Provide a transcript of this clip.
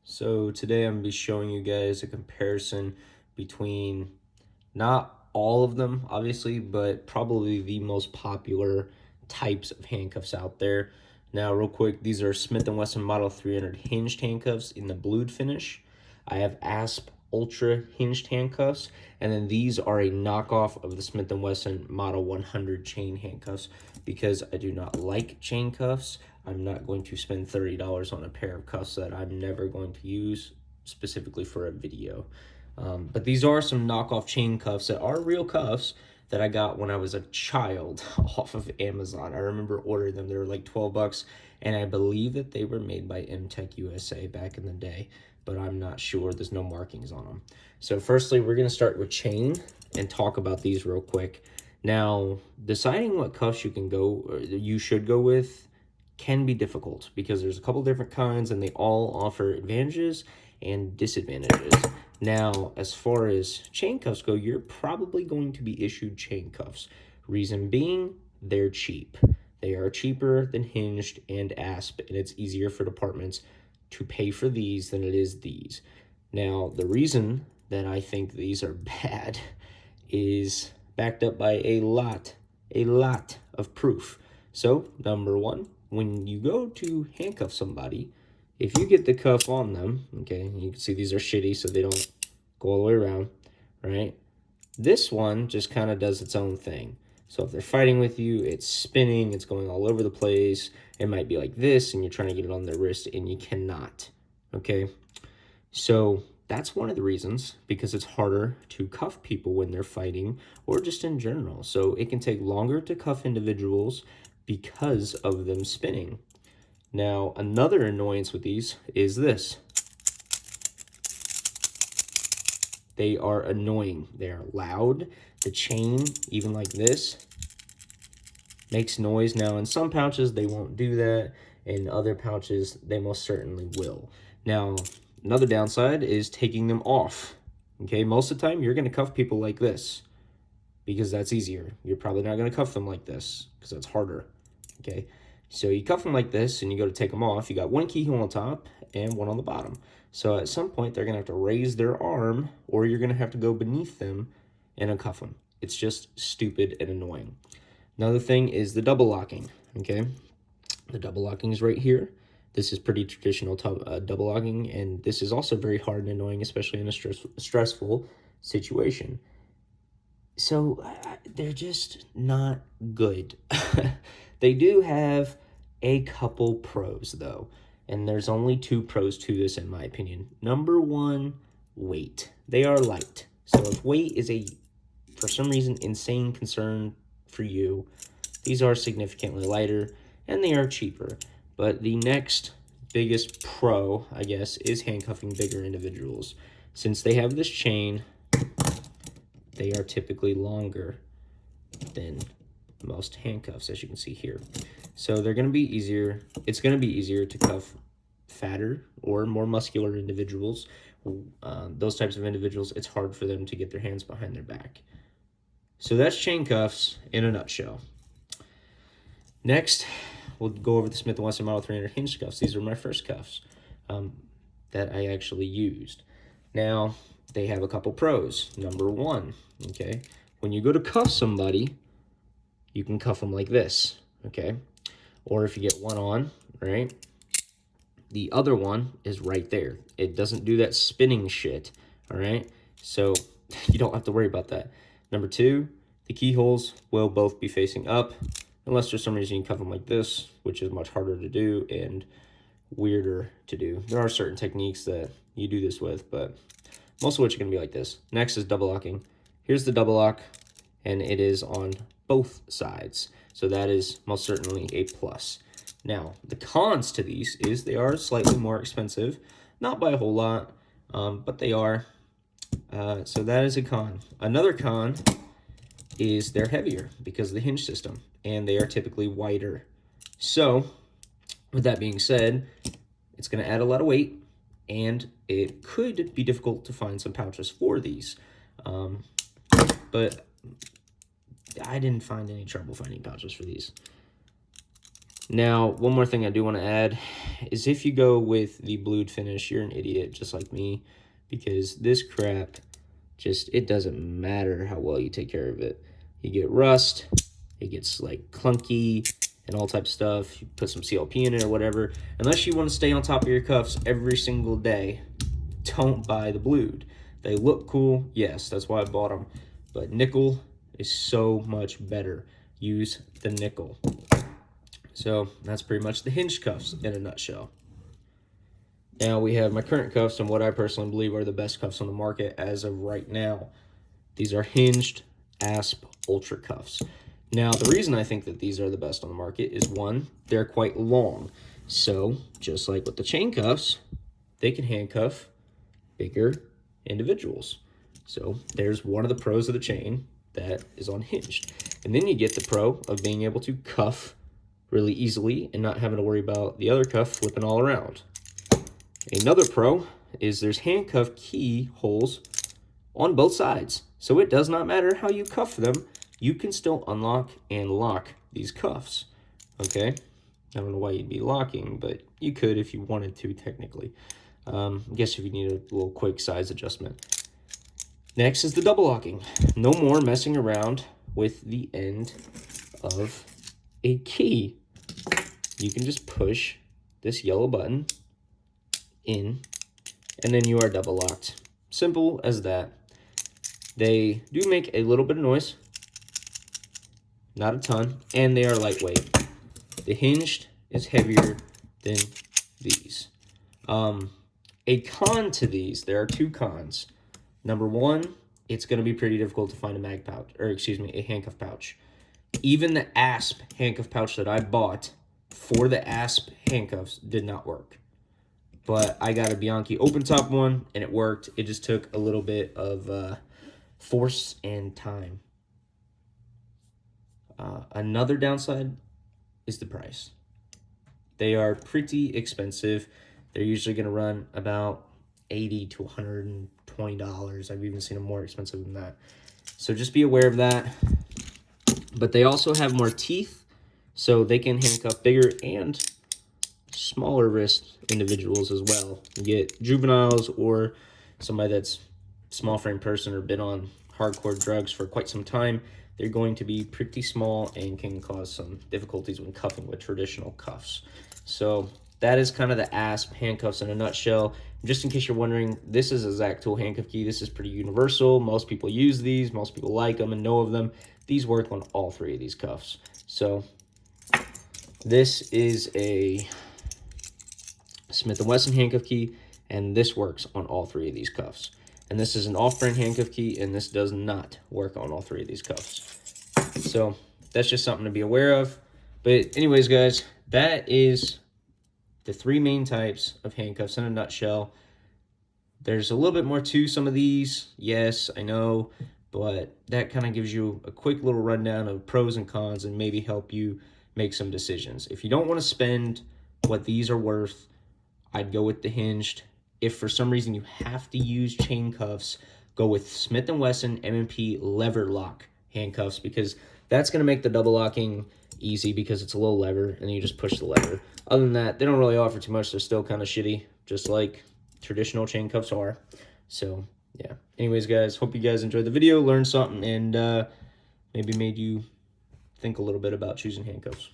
So today I'm going to be showing you guys a comparison between not all of them, obviously, but probably the most popular types of handcuffs out there. Now, real quick, these are Smith & Wesson Model 300 hinged handcuffs in the blued finish. I have Asp Ultra hinged handcuffs, and then these are a knockoff of the Smith & Wesson Model 100 chain handcuffs. Because I do not like chain cuffs, I'm not going to spend $30 on a pair of cuffs that I'm never going to use specifically for a video. But these are some knockoff chain cuffs that are real cuffs that I got when I was a child off of Amazon. I remember ordering them. They were like 12 bucks, and I believe that they were made by MTech USA back in the day, but I'm not sure. There's no markings on them. So firstly, we're going to start with chain and talk about these real quick. Now, deciding what cuffs you can go or you should go with can be difficult because there's a couple different kinds and they all offer advantages and disadvantages. Now, as far as chain cuffs go, you're probably going to be issued chain cuffs. Reason being, they're cheap. They are cheaper than Hinged and Asp, and it's easier for departments to pay for these than it is these. Now, the reason that I think these are bad is backed up by a lot of proof. So, number one, when you go to handcuff somebody, if you get the cuff on them, okay, you can see these are shitty so they don't go all the way around, right? This one just kind of does its own thing. So if they're fighting with you, it's spinning, it's going all over the place. It might be like this, and you're trying to get it on their wrist, and you cannot, okay? So that's one of the reasons, because it's harder to cuff people when they're fighting or just in general. So it can take longer to cuff individuals because of them spinning. Now, another annoyance with these is this. They are annoying. They are loud. The chain, even like this, makes noise. Now, in some pouches, they won't do that. In other pouches, they most certainly will. Now, another downside is taking them off. Okay, most of the time, you're going to cuff people like this because that's easier. You're probably not going to cuff them like this because that's harder. Okay, so you cuff them like this and you go to take them off. You got one keyhole on top and one on the bottom. So at some point, they're going to have to raise their arm, or you're going to have to go beneath them and uncuff them. It's just stupid and annoying. Another thing is the double locking, okay? The double locking is right here. This is pretty traditional double locking, and this is also very hard and annoying, especially in a stressful situation. So they're just not good. They do have a couple pros, though. And there's only two pros to this, in my opinion. Number one, weight. They are light. So if weight is for some reason, insane concern for you, these are significantly lighter, and they are cheaper. But the next biggest pro, I guess, is handcuffing bigger individuals. Since they have this chain, they are typically longer than most handcuffs, as you can see here. So they're going to be easier. It's going to be easier to cuff fatter or more muscular individuals. Those types of individuals, it's hard for them to get their hands behind their back. So that's chain cuffs in a nutshell. Next, we'll go over the Smith & Wesson Model 300 hinge cuffs. These are my first cuffs that I actually used. Now, they have a couple pros. Number one, okay, when you go to cuff somebody, you can cuff them like this, okay? Or if you get one on, right, the other one is right there. It doesn't do that spinning shit, all right? So you don't have to worry about that. Number two, the keyholes will both be facing up, unless for some reason you cuff them like this, which is much harder to do and weirder to do. There are certain techniques that you do this with, but most of which are going to be like this. Next is double locking. Here's the double lock, and it is on both sides. So that is most certainly a plus. Now, the cons to these is they are slightly more expensive. Not by a whole lot, but they are. So that is a con. Another con is they're heavier because of the hinge system, and they are typically wider. So, with that being said, it's going to add a lot of weight, and it could be difficult to find some pouches for these. But I didn't find any trouble finding pouches for these. Now, one more thing I do want to add is if you go with the blued finish, you're an idiot just like me, because this crap just, it doesn't matter how well you take care of it. You get rust, it gets like clunky and all types of stuff. You put some CLP in it or whatever. Unless you want to stay on top of your cuffs every single day, don't buy the blued. They look cool, yes, that's why I bought them. But nickel is so much better. Use the nickel. So that's pretty much the Hinge cuffs in a nutshell. Now we have my current cuffs and what I personally believe are the best cuffs on the market as of right now. These are Hinged Asp Ultra cuffs. Now the reason I think that these are the best on the market is one, they're quite long. So just like with the chain cuffs, they can handcuff bigger individuals. So there's one of the pros of the chain that is on Hinged. And then you get the pro of being able to cuff really easily and not having to worry about the other cuff flipping all around. Another pro is there's handcuff key holes on both sides. So it does not matter how you cuff them, you can still unlock and lock these cuffs. Okay? I don't know why you'd be locking, but you could if you wanted to technically. I guess if you need a little quick size adjustment. Next is the double locking. No more messing around with the end of a key. You can just push this yellow button in, and then you are double locked. Simple as that. They do make a little bit of noise, not a ton, and they are lightweight. The Hinged is heavier than these. A con to these, there are two cons. Number one, it's going to be pretty difficult to find a mag pouch, or excuse me, a handcuff pouch. Even the Asp handcuff pouch that I bought for the Asp handcuffs did not work. But I got a Bianchi open top one, and it worked. It just took a little bit of force and time. Another downside is the price. They are pretty expensive. They're usually going to run about $80 to $120. I've even seen them more expensive than that. So just be aware of that. But they also have more teeth, so they can handcuff bigger and smaller wrist individuals as well. You get juveniles or somebody that's small frame person or been on hardcore drugs for quite some time. They're going to be pretty small and can cause some difficulties when cuffing with traditional cuffs. So that is kind of the Asp handcuffs in a nutshell. Just in case you're wondering, this is a Zak Tool Handcuff Key. This is pretty universal. Most people use these. Most people like them and know of them. These work on all three of these cuffs. So this is a Smith & Wesson handcuff key, and this works on all three of these cuffs. And this is an off-brand handcuff key, and this does not work on all three of these cuffs. So that's just something to be aware of. But anyways, guys, that is the three main types of handcuffs in a nutshell. There's a little bit more to some of these, yes, I know, but that kind of gives you a quick little rundown of pros and cons and maybe help you make some decisions. If you don't want to spend what these are worth, I'd go with the Hinged. If for some reason you have to use chain cuffs, go with Smith & Wesson M&P lever lock handcuffs, because that's going to make the double locking easy because it's a little lever and you just push the lever. Other than that, they don't really offer too much. They're still kind of shitty, just like traditional chain cuffs are. So yeah, anyways, guys, hope you guys enjoyed the video, learned something, and maybe made you think a little bit about choosing handcuffs.